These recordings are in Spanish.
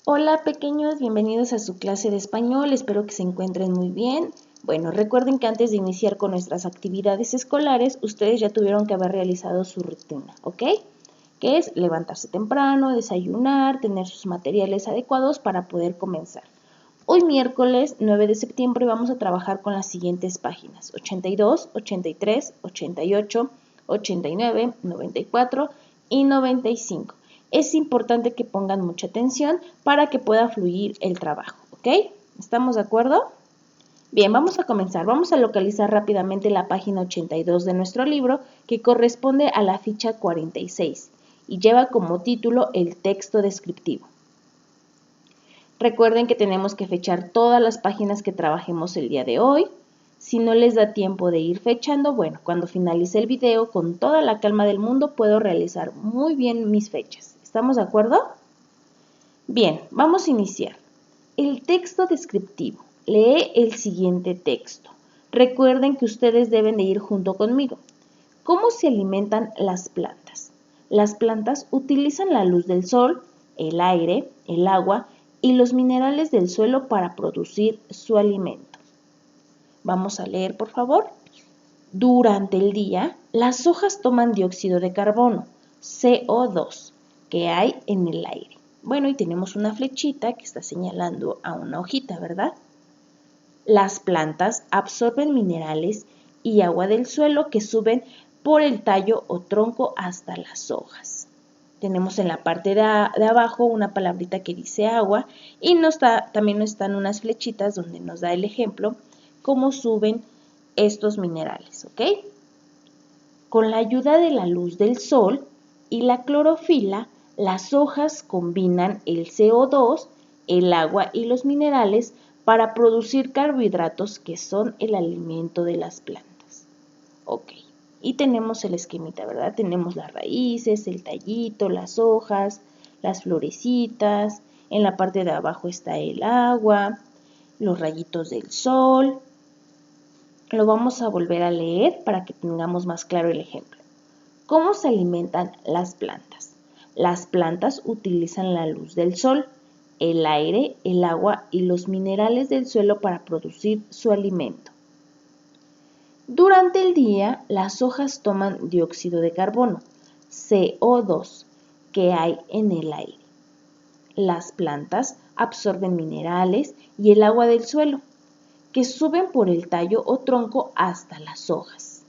Hola pequeños, bienvenidos a su clase de español, espero que se encuentren muy bien. Bueno, recuerden que antes de iniciar con nuestras actividades escolares, ustedes ya tuvieron que haber realizado su rutina, ¿ok? Que es levantarse temprano, desayunar, tener sus materiales adecuados para poder comenzar. Hoy miércoles 9 de septiembre vamos a trabajar con las siguientes páginas: 82, 83, 88, 89, 94 y 95. Es importante que pongan mucha atención para que pueda fluir el trabajo, ¿ok? ¿Estamos de acuerdo? Bien, vamos a comenzar. Vamos a localizar rápidamente la página 82 de nuestro libro, que corresponde a la ficha 46 y lleva como título el texto descriptivo. Recuerden que tenemos que fechar todas las páginas que trabajemos el día de hoy. Si no les da tiempo de ir fechando, bueno, cuando finalice el video, con toda la calma del mundo, puedo realizar muy bien mis fechas. ¿Estamos de acuerdo? Bien, vamos a iniciar. El texto descriptivo. Lee el siguiente texto. Recuerden que ustedes deben de ir junto conmigo. ¿Cómo se alimentan las plantas? Las plantas utilizan la luz del sol, el aire, el agua y los minerales del suelo para producir su alimento. Vamos a leer, por favor. Durante el día, las hojas toman dióxido de carbono, CO2, que hay en el aire. Bueno, y tenemos una flechita que está señalando a una hojita, ¿verdad? Las plantas absorben minerales y agua del suelo que suben por el tallo o tronco hasta las hojas. Tenemos en la parte de abajo una palabrita que dice agua y también nos están unas flechitas donde nos da el ejemplo cómo suben estos minerales, ¿ok? Con la ayuda de la luz del sol y la clorofila, las hojas combinan el CO2, el agua y los minerales para producir carbohidratos que son el alimento de las plantas. Ok, y tenemos el esquemita, ¿verdad? Tenemos las raíces, el tallito, las hojas, las florecitas, en la parte de abajo está el agua, los rayitos del sol. Lo vamos a volver a leer para que tengamos más claro el ejemplo. ¿Cómo se alimentan las plantas? Las plantas utilizan la luz del sol, el aire, el agua y los minerales del suelo para producir su alimento. Durante el día, las hojas toman dióxido de carbono, CO2, que hay en el aire. Las plantas absorben minerales y el agua del suelo, que suben por el tallo o tronco hasta las hojas.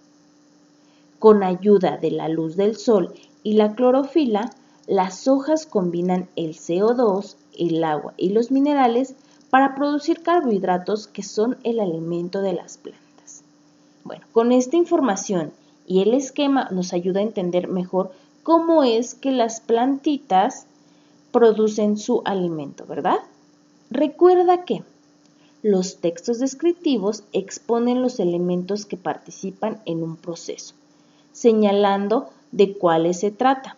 Con ayuda de la luz del sol y la clorofila, las hojas combinan el CO2, el agua y los minerales para producir carbohidratos que son el alimento de las plantas. Bueno, con esta información y el esquema nos ayuda a entender mejor cómo es que las plantitas producen su alimento, ¿verdad? Recuerda que los textos descriptivos exponen los elementos que participan en un proceso, señalando de cuáles se trata,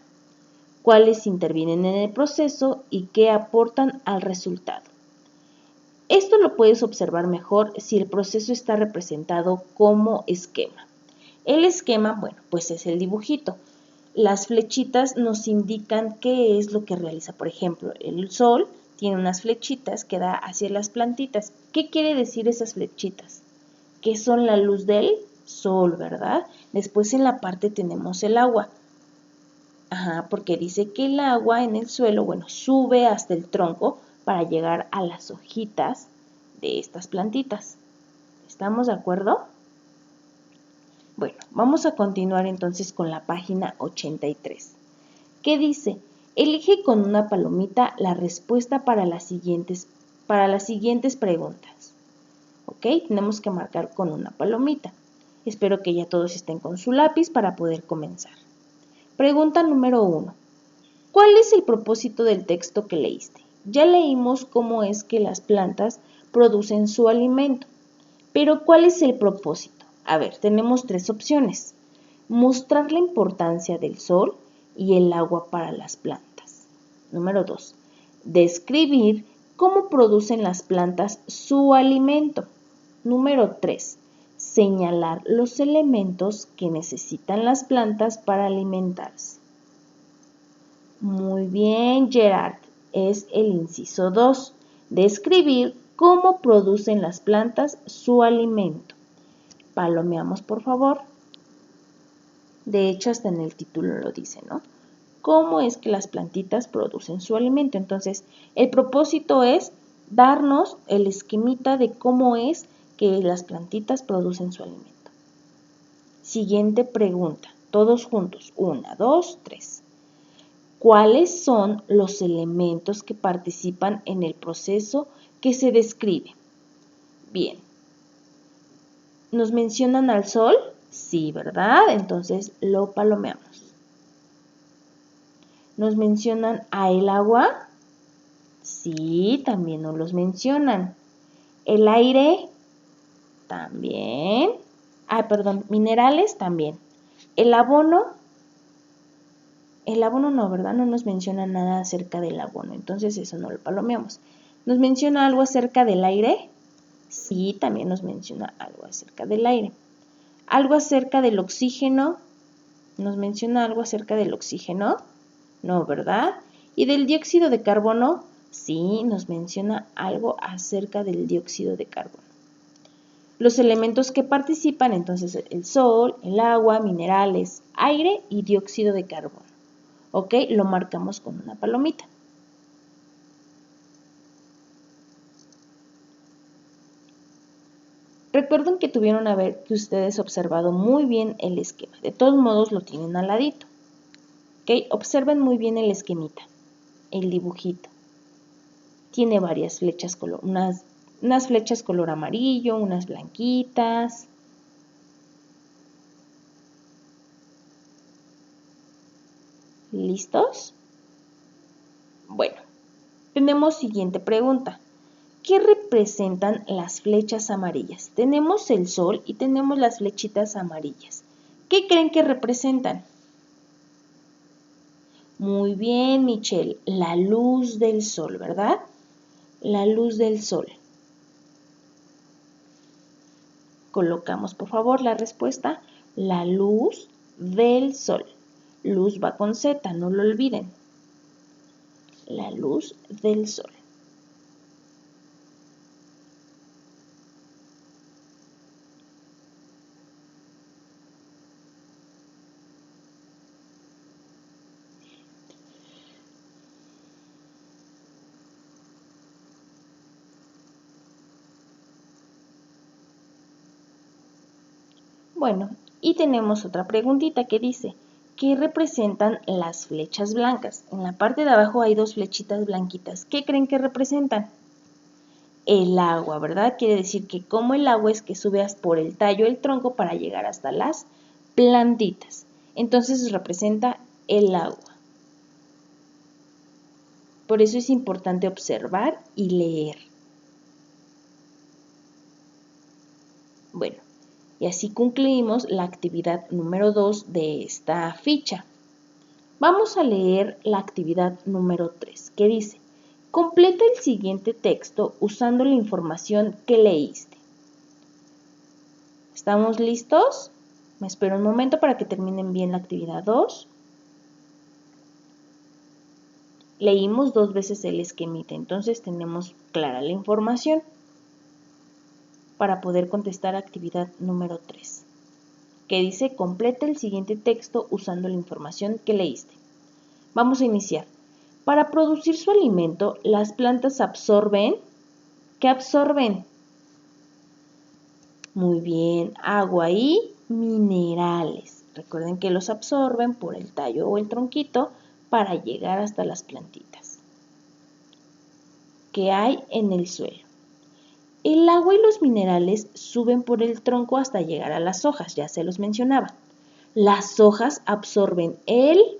cuáles intervienen en el proceso y qué aportan al resultado. Esto lo puedes observar mejor si el proceso está representado como esquema. El esquema, bueno, pues es el dibujito. Las flechitas nos indican qué es lo que realiza. Por ejemplo, el sol tiene unas flechitas que da hacia las plantitas. ¿Qué quiere decir esas flechitas? Que son la luz del sol, ¿verdad? Después en la parte tenemos el agua. Porque dice que el agua en el suelo, bueno, sube hasta el tronco para llegar a las hojitas de estas plantitas. ¿Estamos de acuerdo? Bueno, vamos a continuar entonces con la página 83. ¿Qué dice? Elige con una palomita la respuesta para las siguientes preguntas. ¿Ok? Tenemos que marcar con una palomita. Espero que ya todos estén con su lápiz para poder comenzar. Pregunta número 1. ¿Cuál es el propósito del texto que leíste? Ya leímos cómo es que las plantas producen su alimento, pero ¿cuál es el propósito? A ver, tenemos 3 opciones. Mostrar la importancia del sol y el agua para las plantas. Número 2. Describir cómo producen las plantas su alimento. Número 3. Señalar los elementos que necesitan las plantas para alimentarse. Muy bien, Gerard. es el inciso 2, describir cómo producen las plantas su alimento. Palomeamos, por favor. De hecho, hasta en el título lo dice, ¿no? ¿Cómo es que las plantitas producen su alimento? Entonces, el propósito es darnos el esquemita de cómo es que las plantitas producen su alimento. Siguiente pregunta, todos juntos, 1, 2, 3. ¿Cuáles son los elementos que participan en el proceso que se describe? Bien. ¿Nos mencionan al sol? Sí, ¿verdad? Entonces lo palomeamos. ¿Nos mencionan a el agua? Sí, también nos los mencionan. ¿El aire? También. Minerales también. ¿El abono? El abono no, ¿verdad? No nos menciona nada acerca del abono, entonces eso no lo palomeamos. ¿Nos menciona algo acerca del aire? Sí, también nos menciona algo acerca del aire. ¿Algo acerca del oxígeno? ¿Nos menciona algo acerca del oxígeno? No, ¿verdad? ¿Y del dióxido de carbono? Sí, nos menciona algo acerca del dióxido de carbono. Los elementos que participan, entonces, el sol, el agua, minerales, aire y dióxido de carbono. ¿Ok? Lo marcamos con una palomita. Recuerden que tuvieron que ustedes observado muy bien el esquema. De todos modos lo tienen al ladito. ¿Ok? Observen muy bien el esquemita, el dibujito. Tiene varias flechas, unas flechas color amarillo, unas blanquitas. ¿Listos? Bueno, tenemos siguiente pregunta. ¿Qué representan las flechas amarillas? Tenemos el sol y tenemos las flechitas amarillas. ¿Qué creen que representan? Muy bien, Michelle, la luz del sol, ¿verdad? La luz del sol. Colocamos, por favor, la respuesta. La luz del sol. Luz va con Z, no lo olviden. La luz del sol. Bueno, y tenemos otra preguntita que dice, ¿qué representan las flechas blancas? En la parte de abajo hay dos flechitas blanquitas. ¿Qué creen que representan? El agua, ¿verdad? Quiere decir que como el agua es que subes por el tallo del tronco para llegar hasta las plantitas. Entonces representa el agua. Por eso es importante observar y leer. Bueno, y así concluimos la actividad número 2 de esta ficha. Vamos a leer la actividad número 3, que dice, completa el siguiente texto usando la información que leíste. ¿Estamos listos? Me espero un momento para que terminen bien la actividad 2. Leímos 2 veces el esquemita, entonces tenemos clara la información para poder contestar actividad número 3, que dice completa el siguiente texto usando la información que leíste. Vamos a iniciar. Para producir su alimento, las plantas absorben. ¿Qué absorben? Muy bien, agua y minerales. Recuerden que los absorben por el tallo o el tronquito para llegar hasta las plantitas que hay en el suelo. El agua y los minerales suben por el tronco hasta llegar a las hojas, ya se los mencionaba. Las hojas absorben ¿el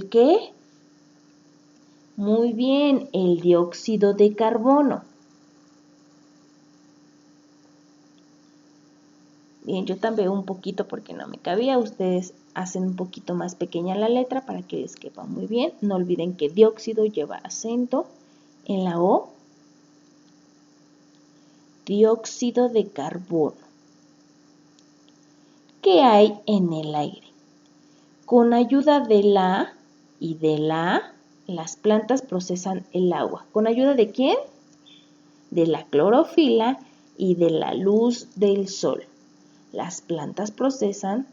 qué? Muy bien, el dióxido de carbono. Bien, yo también un poquito porque no me cabía. Ustedes hacen un poquito más pequeña la letra para que les quepa muy bien. No olviden que dióxido lleva acento en la O. Dióxido de carbono. ¿Qué hay en el aire? Con ayuda de la y de la las plantas procesan el agua. ¿Con ayuda de quién? De la clorofila y de la luz del sol. Las plantas procesan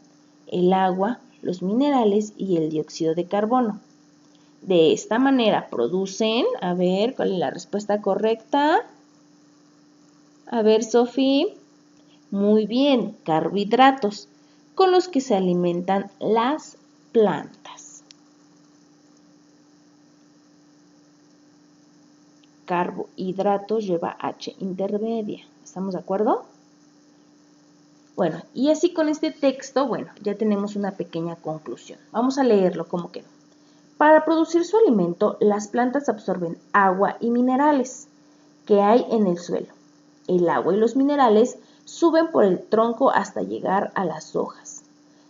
el agua, los minerales y el dióxido de carbono. De esta manera producen, a ver, ¿cuál es la respuesta correcta? A ver, Sofía. Muy bien, carbohidratos, con los que se alimentan las plantas. Carbohidratos lleva H intermedia. ¿Estamos de acuerdo? Bueno, y así con este texto, bueno, ya tenemos una pequeña conclusión. Vamos a leerlo como quedó. Para producir su alimento, las plantas absorben agua y minerales que hay en el suelo. El agua y los minerales suben por el tronco hasta llegar a las hojas.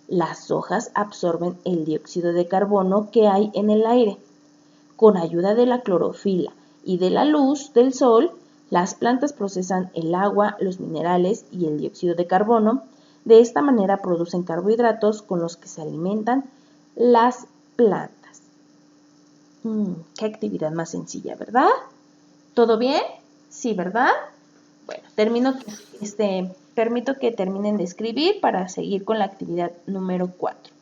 Las hojas absorben el dióxido de carbono que hay en el aire. Con ayuda de la clorofila y de la luz del sol, las plantas procesan el agua, los minerales y el dióxido de carbono. De esta manera producen carbohidratos con los que se alimentan las plantas. Qué actividad más sencilla, ¿verdad? ¿Todo bien? Sí, ¿verdad? Bueno, permito que terminen de escribir para seguir con la actividad número 4.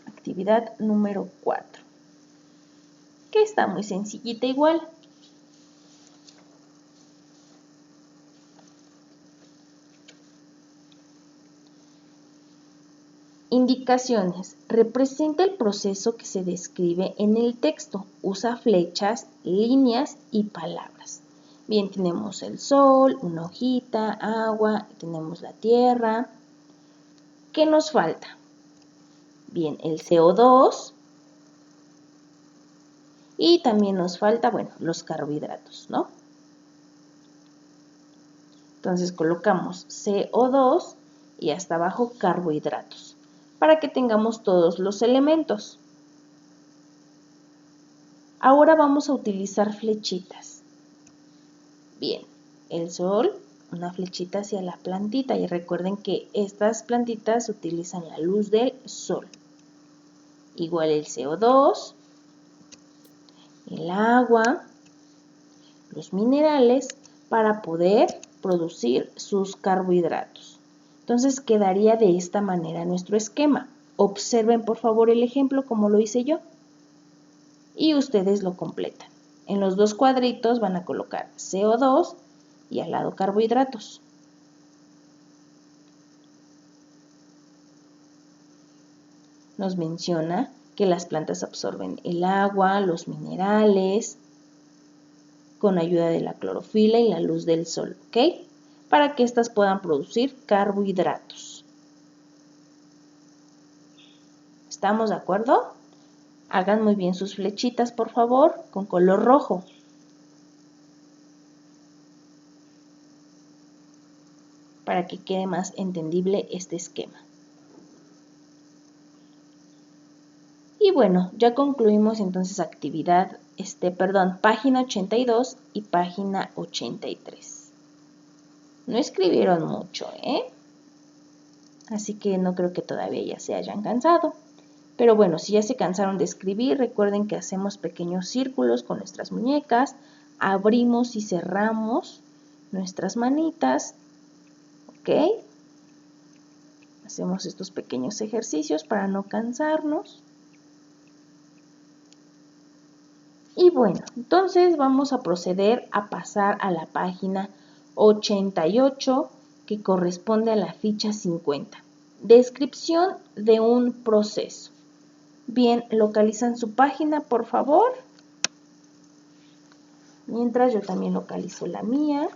Actividad número 4. Que está muy sencillita igual. Indicaciones. Representa el proceso que se describe en el texto. Usa flechas, líneas y palabras. Bien, tenemos el sol, una hojita, agua, tenemos la tierra. ¿Qué nos falta? Bien, el CO2. Y también nos falta, bueno, los carbohidratos, ¿no? Entonces colocamos CO2 y hasta abajo carbohidratos, para que tengamos todos los elementos. Ahora vamos a utilizar flechitas. Bien, el sol, una flechita hacia la plantita y recuerden que estas plantitas utilizan la luz del sol. Igual el CO2, el agua, los minerales para poder producir sus carbohidratos. Entonces quedaría de esta manera nuestro esquema. Observen por favor el ejemplo como lo hice yo y ustedes lo completan. En los dos cuadritos van a colocar CO2 y al lado carbohidratos. Nos menciona que las plantas absorben el agua, los minerales, con ayuda de la clorofila y la luz del sol, ¿ok? Para que éstas puedan producir carbohidratos. ¿Estamos de acuerdo? Hagan muy bien sus flechitas, por favor, con color rojo. Para que quede más entendible este esquema. Y bueno, ya concluimos entonces página 82 y página 83. No escribieron mucho, Así que no creo que todavía ya se hayan cansado. Pero bueno, si ya se cansaron de escribir, recuerden que hacemos pequeños círculos con nuestras muñecas, abrimos y cerramos nuestras manitas, ¿ok? Hacemos estos pequeños ejercicios para no cansarnos. Y bueno, entonces vamos a proceder a pasar a la página 88, que corresponde a la ficha 50. Descripción de un proceso. Bien, localizan su página, por favor. Mientras yo también localizo la mía.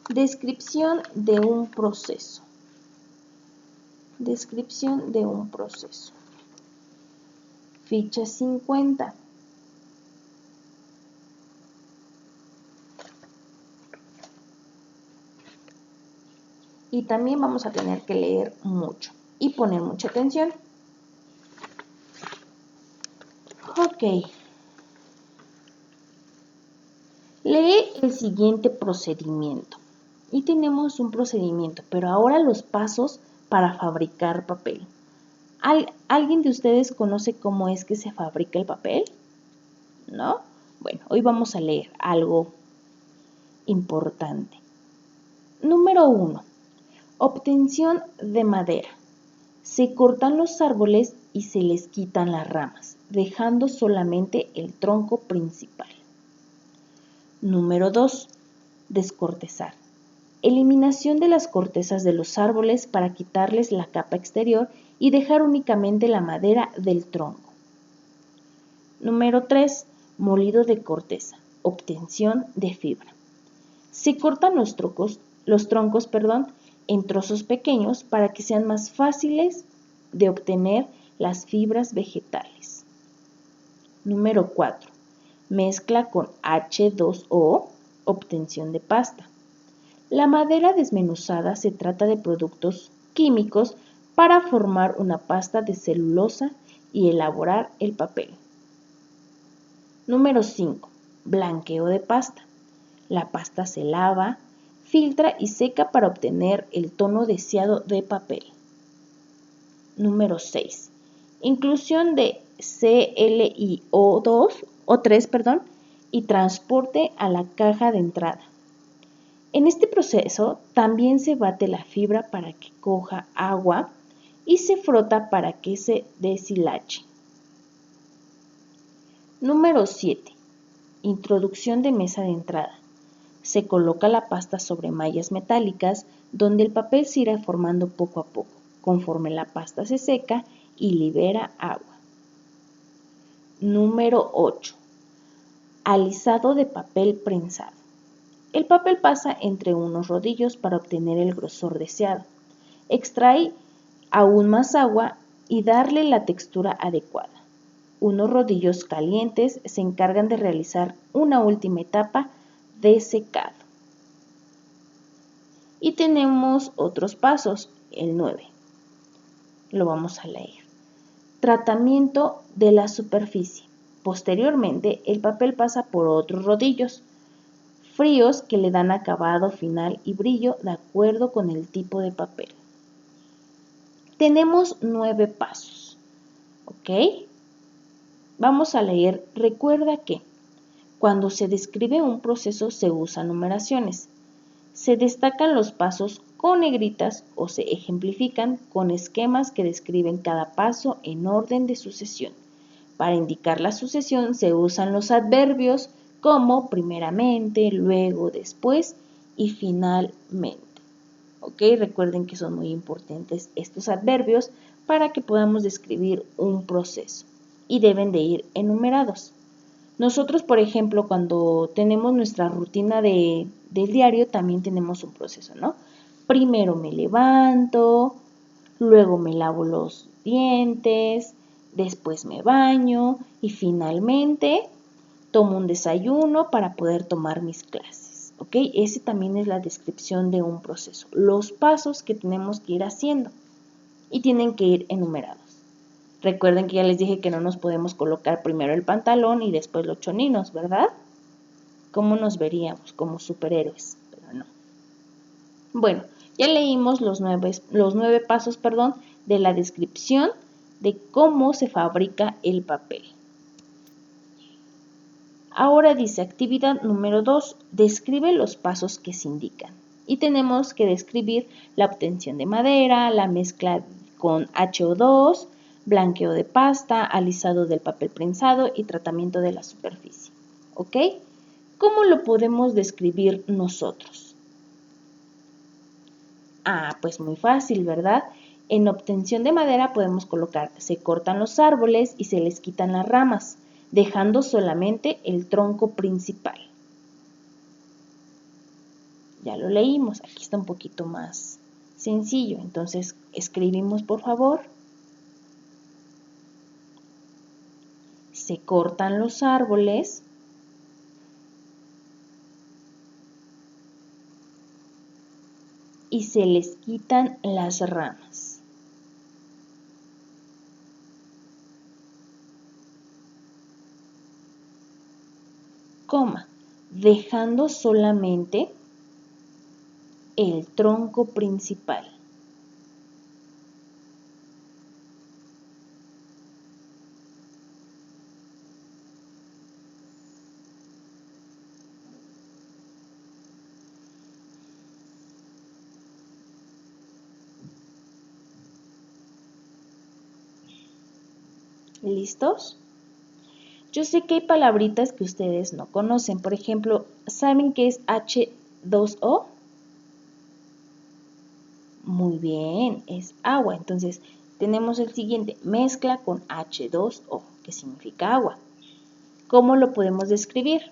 Descripción de un proceso. Descripción de un proceso. Ficha 50. Y también vamos a tener que leer mucho y poner mucha atención. Ok. Lee el siguiente procedimiento. Y tenemos un procedimiento, pero ahora los pasos para fabricar papel. ¿Alguien de ustedes conoce cómo es que se fabrica el papel? ¿No? Bueno, hoy vamos a leer algo importante. Número 1. Obtención de madera. Se cortan los árboles y se les quitan las ramas, dejando solamente el tronco principal. Número 2. Descortezar. Eliminación de las cortezas de los árboles para quitarles la capa exterior y dejar únicamente la madera del tronco. Número 3. Molido de corteza. Obtención de fibra. Se cortan los troncos, en trozos pequeños para que sean más fáciles de obtener las fibras vegetales. Número 4. Mezcla con H2O, obtención de pasta. La madera desmenuzada se trata de productos químicos para formar una pasta de celulosa y elaborar el papel. Número 5. Blanqueo de pasta. La pasta se lava, filtra y seca para obtener el tono deseado de papel. Número 6. Inclusión de ClIO3 y transporte a la caja de entrada. En este proceso también se bate la fibra para que coja agua y se frota para que se deshilache. Número 7. Introducción de mesa de entrada. Se coloca la pasta sobre mallas metálicas donde el papel se irá formando poco a poco, conforme la pasta se seca y libera agua. Número 8. Alisado de papel prensado. El papel pasa entre unos rodillos para obtener el grosor deseado. Extrae aún más agua y darle la textura adecuada. Unos rodillos calientes se encargan de realizar una última etapa de secado. Y tenemos otros pasos, el 9. Lo vamos a leer. Tratamiento de la superficie. Posteriormente, el papel pasa por otros rodillos fríos que le dan acabado final y brillo de acuerdo con el tipo de papel. Tenemos 9 pasos, ¿ok? Vamos a leer. Recuerda que cuando se describe un proceso se usan numeraciones. Se destacan los pasos con negritas o se ejemplifican con esquemas que describen cada paso en orden de sucesión. Para indicar la sucesión se usan los adverbios como primeramente, luego, después y finalmente. ¿Ok? Recuerden que son muy importantes estos adverbios para que podamos describir un proceso y deben de ir enumerados. Nosotros, por ejemplo, cuando tenemos nuestra rutina del diario, también tenemos un proceso, ¿no? Primero me levanto, luego me lavo los dientes, después me baño y finalmente tomo un desayuno para poder tomar mis clases, ¿ok? Ese también es la descripción de un proceso, los pasos que tenemos que ir haciendo y tienen que ir enumerados. Recuerden que ya les dije que no nos podemos colocar primero el pantalón y después los choninos, ¿verdad? ¿Cómo nos veríamos? Como superhéroes, pero no. Bueno, ya leímos los nueve pasos, de la descripción de cómo se fabrica el papel. Ahora dice actividad número 2, describe los pasos que se indican. Y tenemos que describir la obtención de madera, la mezcla con HO2, blanqueo de pasta, alisado del papel prensado y tratamiento de la superficie. ¿Ok? ¿Cómo lo podemos describir nosotros? Pues muy fácil, ¿verdad? En obtención de madera podemos colocar, se cortan los árboles y se les quitan las ramas, dejando solamente el tronco principal. Ya lo leímos, aquí está un poquito más sencillo, entonces escribimos por favor. Se cortan los árboles y se les quitan las ramas. Coma, dejando solamente el tronco principal. ¿Listos? Yo sé que hay palabritas que ustedes no conocen. Por ejemplo, ¿saben qué es H2O? Muy bien, es agua. Entonces, tenemos el siguiente, mezcla con H2O, que significa agua. ¿Cómo lo podemos describir?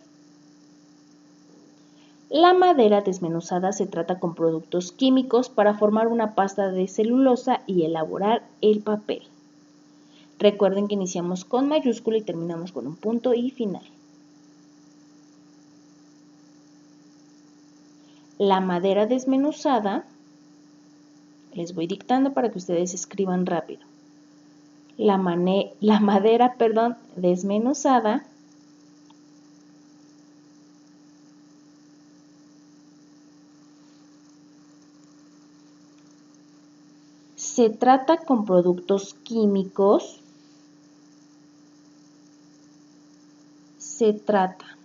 La madera desmenuzada se trata con productos químicos para formar una pasta de celulosa y elaborar el papel. Recuerden que iniciamos con mayúscula y terminamos con un punto y final. La madera desmenuzada, les voy dictando para que ustedes escriban rápido. La madera, desmenuzada se trata con productos químicos. Se trata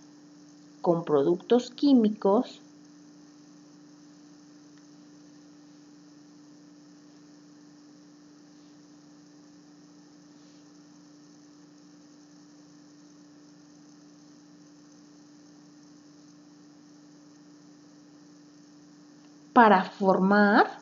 con productos químicos para formar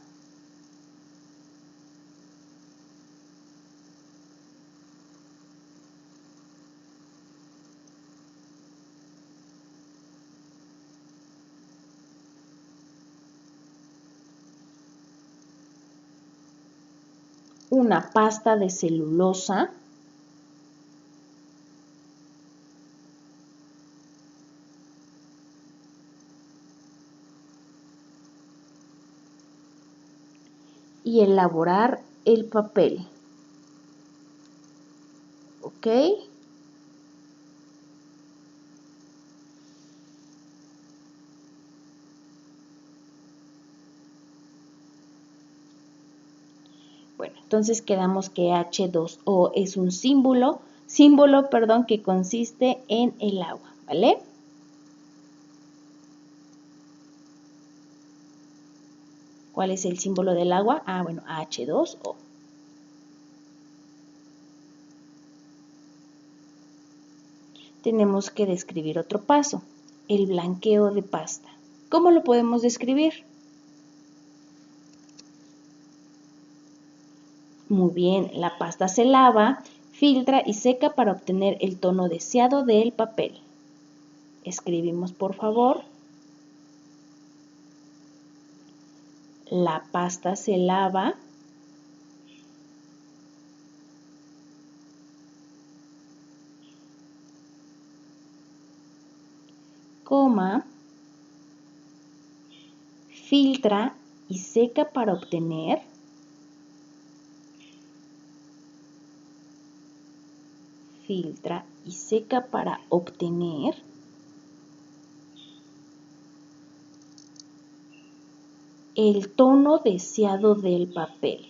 una pasta de celulosa y elaborar el papel. ¿Ok? Bueno, entonces quedamos que H2O es un símbolo, que consiste en el agua, ¿vale? ¿Cuál es el símbolo del agua? Ah, bueno, H2O. Tenemos que describir otro paso, el blanqueo de pasta. ¿Cómo lo podemos describir? Muy bien, la pasta se lava, filtra y seca para obtener el tono deseado del papel. Escribimos, por favor. La pasta se lava, filtra y seca para obtener el tono deseado del papel.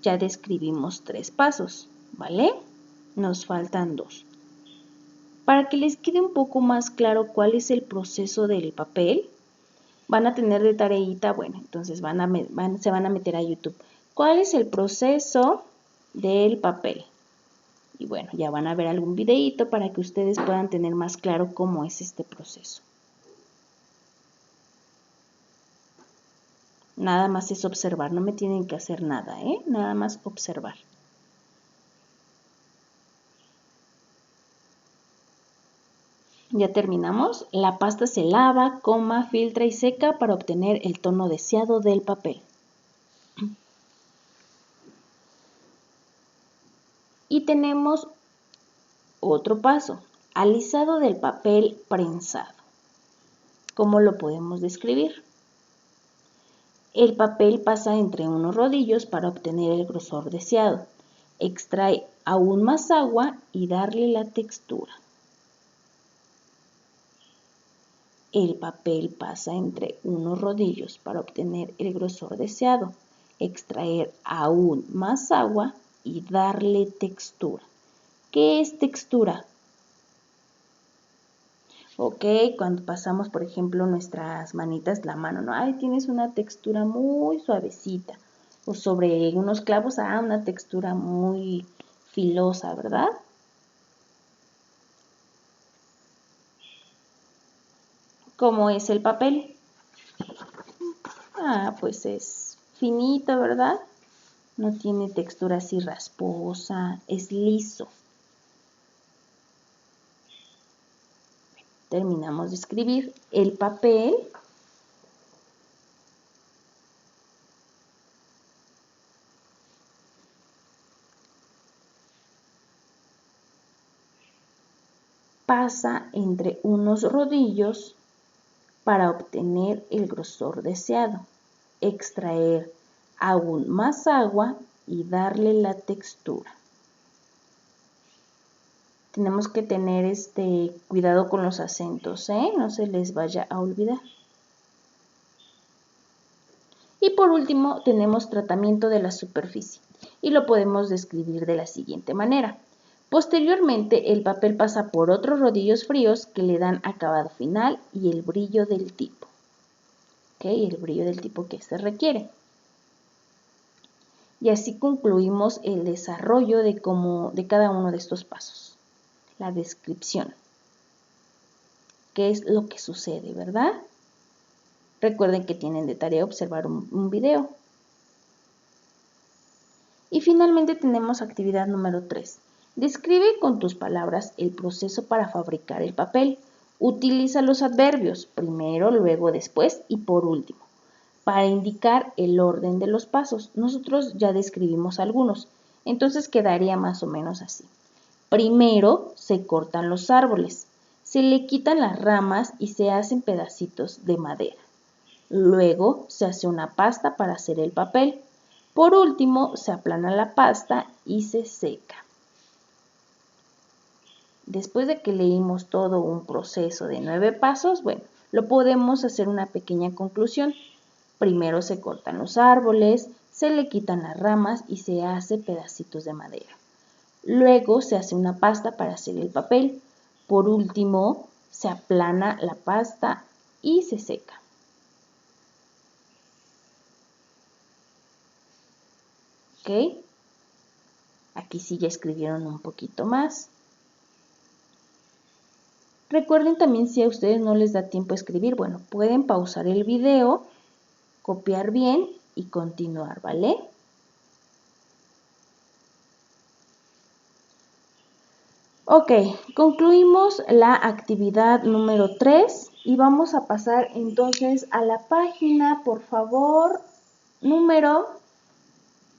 Ya describimos 3 pasos, ¿vale? Nos faltan 2. Para que les quede un poco más claro cuál es el proceso del papel, van a tener de tareita, bueno, entonces se van a meter a YouTube. ¿Cuál es el proceso del papel? Y bueno, ya van a ver algún videíto para que ustedes puedan tener más claro cómo es este proceso. Nada más es observar, no me tienen que hacer nada, ¿eh? Nada más observar. Ya terminamos. La pasta se lava, filtra y seca para obtener el tono deseado del papel. Y tenemos otro paso, alisado del papel prensado. ¿Cómo lo podemos describir? El papel pasa entre unos rodillos para obtener el grosor deseado. Extrae aún más agua y darle la textura. El papel pasa entre unos rodillos para obtener el grosor deseado. Extraer aún más agua y darle textura. ¿Qué es textura? ¿ok? Cuando pasamos, por ejemplo, nuestras manitas, la mano, ¿no? Ay, tienes una textura muy suavecita. O sobre unos clavos, una textura muy filosa, ¿verdad? ¿Cómo es el papel? Pues es finito, ¿verdad? No tiene textura así rasposa, es liso. Terminamos de escribir el papel. Pasa entre unos rodillos para obtener el grosor deseado, extraer aún más agua y darle la textura. Tenemos que tener cuidado con los acentos, no se les vaya a olvidar. Y por último tenemos tratamiento de la superficie y lo podemos describir de la siguiente manera. Posteriormente el papel pasa por otros rodillos fríos que le dan acabado final y el brillo del tipo. El brillo del tipo que se requiere. Y así concluimos el desarrollo de cada uno de estos pasos. La descripción. ¿Qué es lo que sucede, verdad? Recuerden que tienen de tarea observar un video. Y finalmente tenemos actividad número 3. Describe con tus palabras el proceso para fabricar el papel. Utiliza los adverbios, primero, luego, después y por último, para indicar el orden de los pasos. Nosotros ya describimos algunos, entonces quedaría más o menos así. Primero se cortan los árboles, se le quitan las ramas y se hacen pedacitos de madera. Luego se hace una pasta para hacer el papel. Por último, se aplana la pasta y se seca. Después de que leímos todo un proceso de 9 pasos, lo podemos hacer una pequeña conclusión. Primero se cortan los árboles, se le quitan las ramas y se hace pedacitos de madera. Luego se hace una pasta para hacer el papel. Por último, se aplana la pasta y se seca. ¿Ok? Aquí sí ya escribieron un poquito más. Recuerden también, si a ustedes no les da tiempo a escribir, pueden pausar el video, copiar bien y continuar, ¿vale? Ok, concluimos la actividad número 3 y vamos a pasar entonces a la página, por favor, número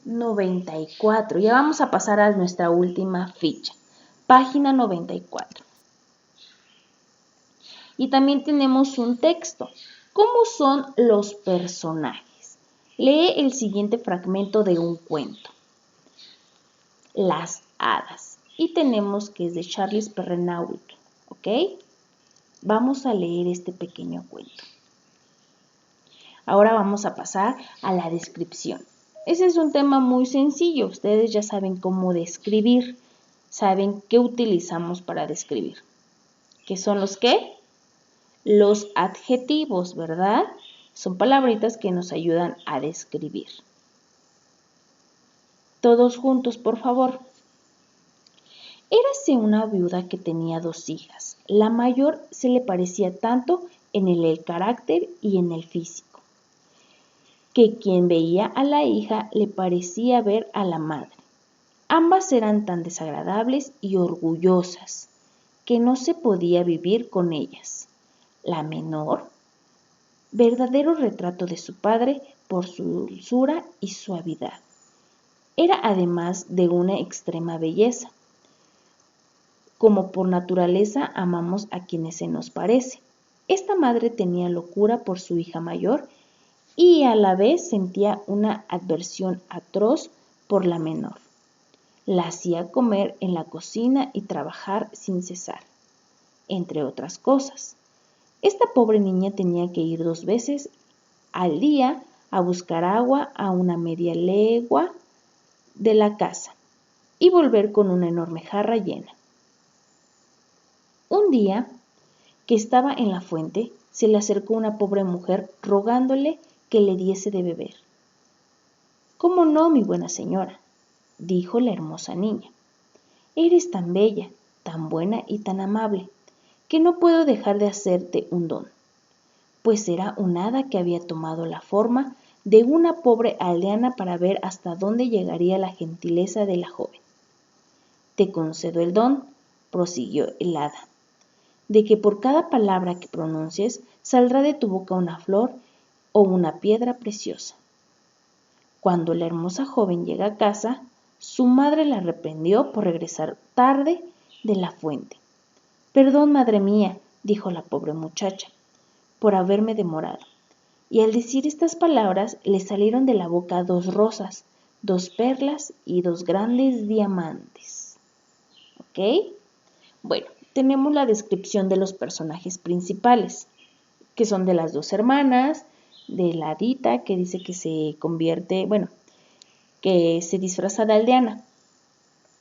94. Ya vamos a pasar a nuestra última ficha, página 94. Y también tenemos un texto. ¿Cómo son los personajes? Lee el siguiente fragmento de un cuento. Las hadas. Y tenemos que es de Charles Perrault, ¿ok? Vamos a leer este pequeño cuento. Ahora vamos a pasar a la descripción. Ese es un tema muy sencillo. Ustedes ya saben cómo describir. Saben qué utilizamos para describir. ¿Qué son los qué? Los adjetivos, ¿verdad? Son palabritas que nos ayudan a describir. Todos juntos, por favor. Érase una viuda que tenía 2 hijas. La mayor se le parecía tanto en el carácter y en el físico, que quien veía a la hija le parecía ver a la madre. Ambas eran tan desagradables y orgullosas que no se podía vivir con ellas. La menor, verdadero retrato de su padre por su dulzura y suavidad. Era además de una extrema belleza. Como por naturaleza amamos a quienes se nos parece. Esta madre tenía locura por su hija mayor y a la vez sentía una adversión atroz por la menor. La hacía comer en la cocina y trabajar sin cesar, entre otras cosas. Esta pobre niña tenía que ir 2 veces al día a buscar agua a una media legua de la casa y volver con una enorme jarra llena. Un día que estaba en la fuente, se le acercó una pobre mujer rogándole que le diese de beber. «¿Cómo no, mi buena señora?», dijo la hermosa niña. «Eres tan bella, tan buena y tan amable, que no puedo dejar de hacerte un don», pues era un hada que había tomado la forma de una pobre aldeana para ver hasta dónde llegaría la gentileza de la joven. «Te concedo el don», prosiguió el hada, «de que por cada palabra que pronuncies saldrá de tu boca una flor o una piedra preciosa». Cuando la hermosa joven llega a casa, su madre la reprendió por regresar tarde de la fuente. «Perdón, madre mía», dijo la pobre muchacha, «por haberme demorado». Y al decir estas palabras le salieron de la boca 2 rosas, 2 perlas y 2 grandes diamantes. ¿Ok? Bueno, tenemos la descripción de los personajes principales, que son de las 2 hermanas, de la hadita que dice que se convierte, que se disfraza de aldeana.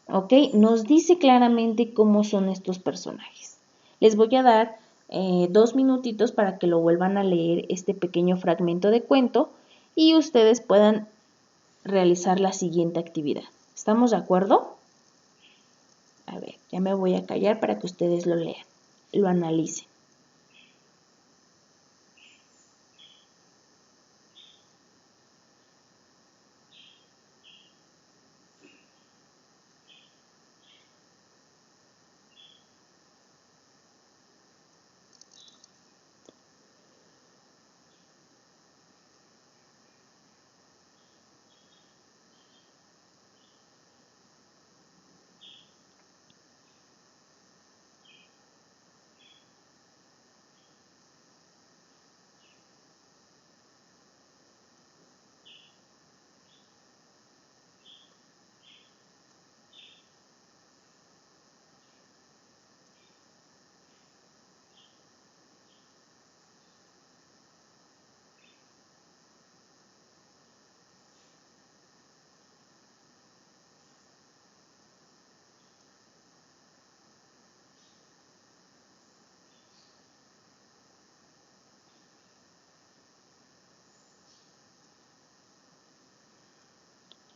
¿Ok? Nos dice claramente cómo son estos personajes. Les voy a dar 2 minutitos para que lo vuelvan a leer este pequeño fragmento de cuento y ustedes puedan realizar la siguiente actividad. ¿Estamos de acuerdo? A ver, ya me voy a callar para que ustedes lo lean, lo analicen.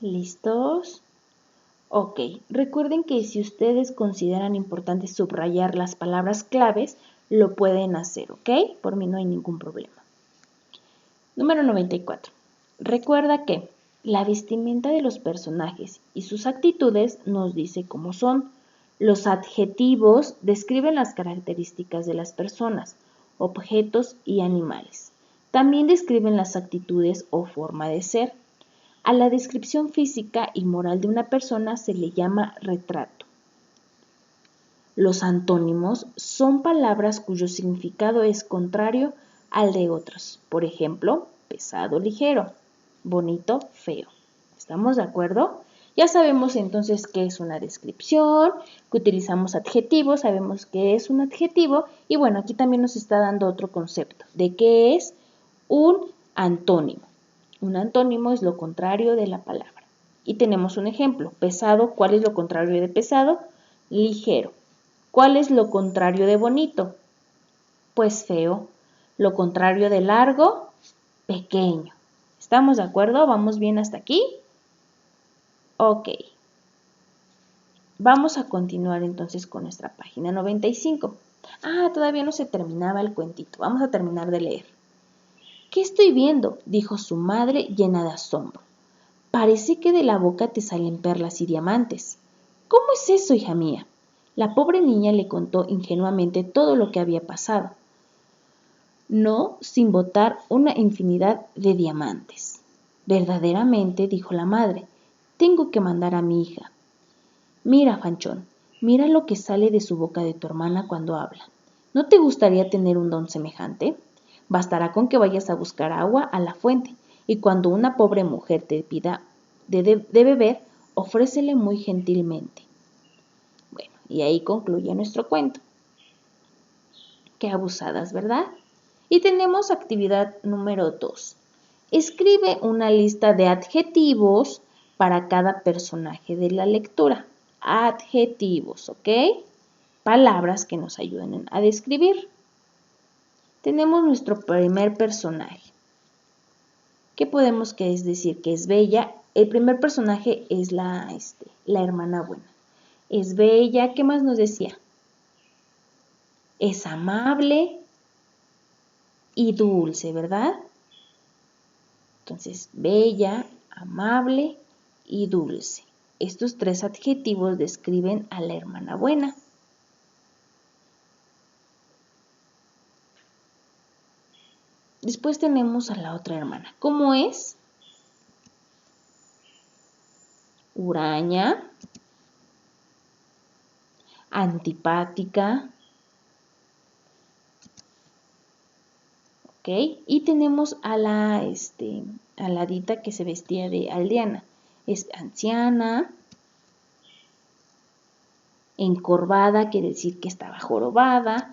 ¿Listos? Ok, recuerden que si ustedes consideran importante subrayar las palabras claves, lo pueden hacer, ¿ok? Por mí no hay ningún problema. Número 94. Recuerda que la vestimenta de los personajes y sus actitudes nos dice cómo son. Los adjetivos describen las características de las personas, objetos y animales. También describen las actitudes o forma de ser. A la descripción física y moral de una persona se le llama retrato. Los antónimos son palabras cuyo significado es contrario al de otros. Por ejemplo, pesado, ligero, bonito, feo. ¿Estamos de acuerdo? Ya sabemos entonces qué es una descripción, que utilizamos adjetivos, sabemos qué es un adjetivo y bueno, aquí también nos está dando otro concepto de qué es un antónimo. Un antónimo es lo contrario de la palabra. Y tenemos un ejemplo, pesado, ¿cuál es lo contrario de pesado? Ligero. ¿Cuál es lo contrario de bonito? Pues feo. Lo contrario de largo, pequeño. ¿Estamos de acuerdo? ¿Vamos bien hasta aquí? Ok. Vamos a continuar entonces con nuestra página 95. Todavía no se terminaba el cuentito. Vamos a terminar de leer. ¿Qué estoy viendo?, dijo su madre llena de asombro. Parece que de la boca te salen perlas y diamantes. ¿Cómo es eso, hija mía? La pobre niña le contó ingenuamente todo lo que había pasado, no sin botar una infinidad de diamantes. Verdaderamente, dijo la madre, tengo que mandar a mi hija. Mira, Fanchón, mira lo que sale de su boca de tu hermana cuando habla. ¿No te gustaría tener un don semejante? Bastará con que vayas a buscar agua a la fuente, y cuando una pobre mujer te pida de beber, ofrécele muy gentilmente. Bueno, y ahí concluye nuestro cuento. Qué abusadas, ¿verdad? Y tenemos actividad número 2. Escribe una lista de adjetivos para cada personaje de la lectura. Adjetivos, ¿ok? Palabras que nos ayuden a describir. tenemos nuestro primer personaje. ¿Qué podemos decir? Que es bella. El primer personaje es la hermana buena. Es bella, ¿qué más nos decía? Es amable y dulce, ¿verdad? Entonces, bella, amable y dulce. Estos 3 adjetivos describen a la hermana buena. Después tenemos a la otra hermana. ¿Cómo es? Huraña, antipática, ¿ok? Y tenemos a la hadita que se vestía de aldeana. Es anciana, encorvada, quiere decir que estaba jorobada,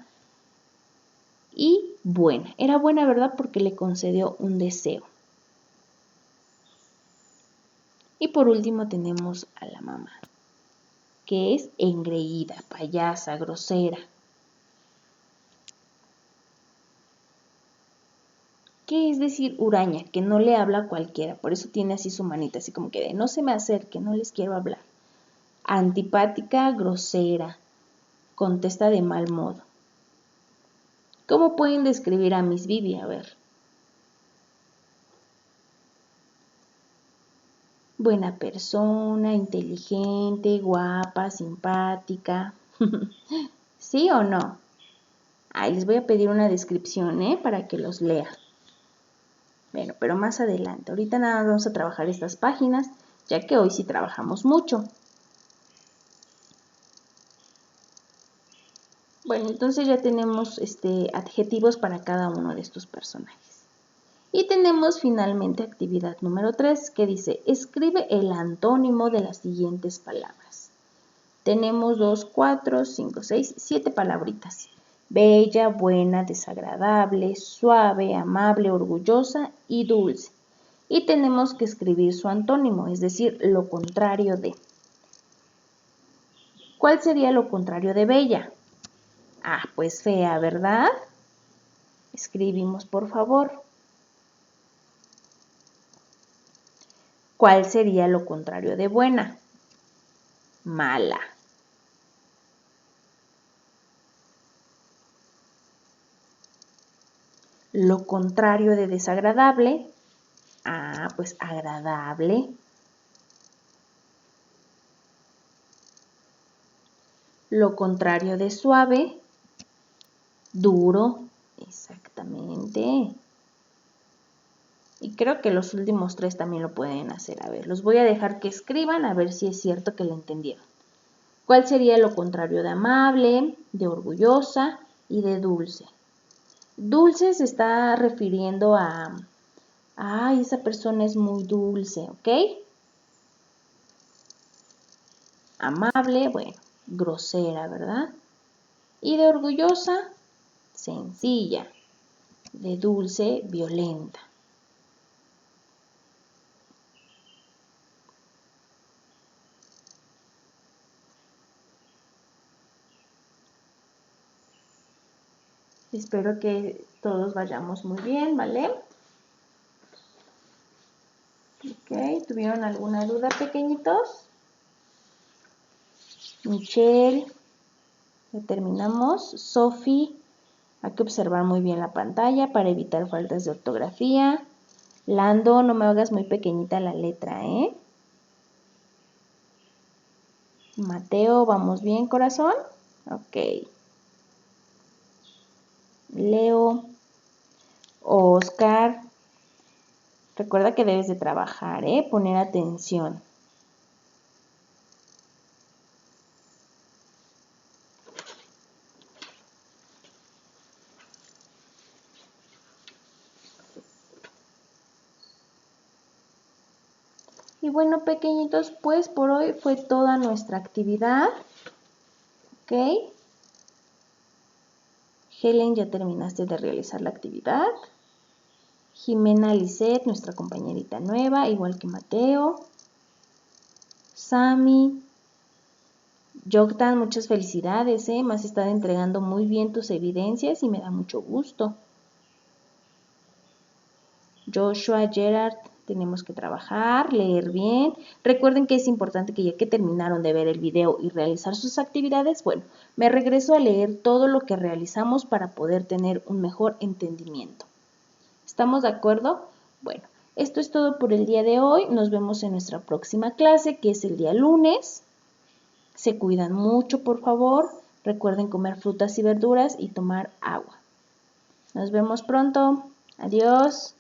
y buena. Era buena, ¿verdad? Porque le concedió un deseo. Y por último tenemos a la mamá, que es engreída, payasa, grosera. ¿Qué es decir huraña? Que no le habla a cualquiera, por eso tiene así su manita, así como que de no se me acerque, no les quiero hablar. Antipática, grosera, contesta de mal modo. ¿Cómo pueden describir a Miss Bibi? A ver. Buena persona, inteligente, guapa, simpática. ¿Sí o no? Ahí les voy a pedir una descripción, para que los lea. Bueno, pero más adelante. Ahorita nada más vamos a trabajar estas páginas, ya que hoy sí trabajamos mucho. Bueno, entonces ya tenemos adjetivos para cada uno de estos personajes. Y tenemos finalmente actividad número 3, que dice, escribe el antónimo de las siguientes palabras. Tenemos 2, 4, 5, 6, 7 palabritas. Bella, buena, desagradable, suave, amable, orgullosa y dulce. Y tenemos que escribir su antónimo, es decir, lo contrario de. ¿Cuál sería lo contrario de bella? Ah, pues fea, ¿verdad? Escribimos, por favor. ¿Cuál sería lo contrario de buena? Mala. Lo contrario de desagradable, pues agradable. Lo contrario de suave, duro, exactamente. Y creo que los últimos 3 también lo pueden hacer. A ver, los voy a dejar que escriban a ver si es cierto que lo entendieron. ¿Cuál sería lo contrario de amable, de orgullosa y de dulce? Dulce se está refiriendo a, esa persona es muy dulce, ¿ok? Amable, bueno, grosera, ¿verdad? Y de orgullosa, sencilla. De dulce, violenta. Espero que todos vayamos muy bien, ¿vale? Ok, ¿tuvieron alguna duda, pequeñitos? Michelle, ya terminamos. Sophie, hay que observar muy bien la pantalla para evitar faltas de ortografía. Lando, no me hagas muy pequeñita la letra, ¿eh? Mateo, ¿vamos bien, corazón? Ok. Leo, Oscar, recuerda que debes de trabajar, poner atención. Y bueno, pequeñitos, pues por hoy fue toda nuestra actividad. ¿Ok? Helen, ya terminaste de realizar la actividad. Jimena Lisette, nuestra compañerita nueva, igual que Mateo. Sami. Joktan, muchas felicidades, me has estado entregando muy bien tus evidencias y me da mucho gusto. Joshua, Gerard, tenemos que trabajar, leer bien. Recuerden que es importante que ya que terminaron de ver el video y realizar sus actividades, bueno, me regreso a leer todo lo que realizamos para poder tener un mejor entendimiento. ¿Estamos de acuerdo? Bueno, esto es todo por el día de hoy. Nos vemos en nuestra próxima clase, que es el día lunes. Se cuidan mucho, por favor. Recuerden comer frutas y verduras y tomar agua. Nos vemos pronto. Adiós.